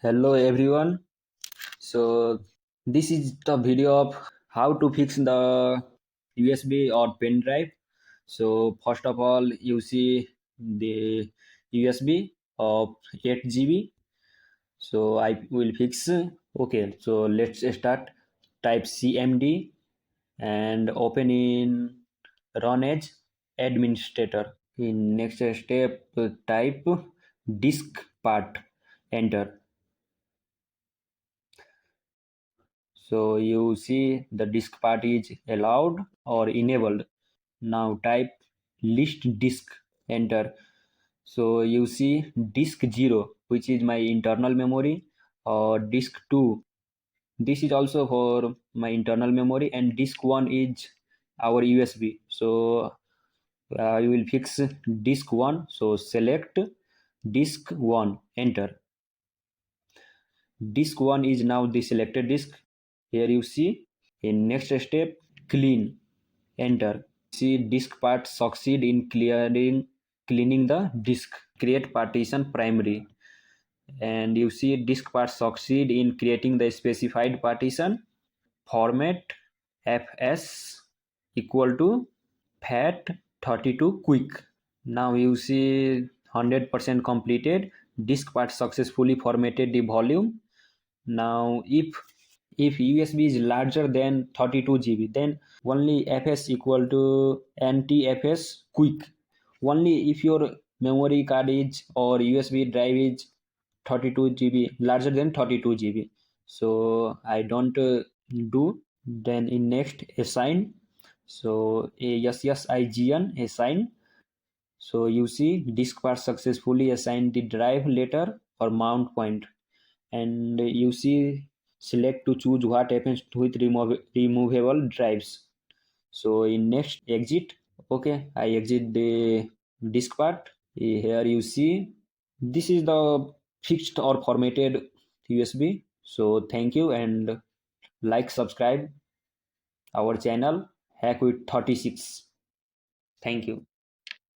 Hello everyone. So this is the video of how to fix the USB or pen drive. So first of all, you see the USB of 8 GB. So I will fix. Okay, so let's start. Type CMD and open in run as administrator. In next step, type DiskPart. Enter. So you see the disk part is allowed or enabled. Now type list disk, enter. So you see disk 0, which is my internal memory, or disk 2. This is also for my internal memory, and disk 1 is our USB. So you will fix disk 1. So select disk 1, enter. Disk 1 is now the selected disk. Here you see. In next step, clean, enter. See disk part succeed in cleaning the disk. Create partition primary, and you see disk part succeed in creating the specified partition. Format fs equal to fat32 quick. Now you see 100% completed. Disk part successfully formatted the volume. Now if USB is larger than 32 GB, then only fs equal to ntfs quick. Only if your memory card is or USB drive is 32 GB, larger than 32 GB. So I don't do. Then in next assign. So assign assign. So you see disk part successfully assigned the drive letter or mount point, and you see select to choose what happens with removable drives. So in next exit. Okay, I exit the disk part. Here you see this is the fixed or formatted USB. So thank you, and like, subscribe our channel Hack with 36. Thank you.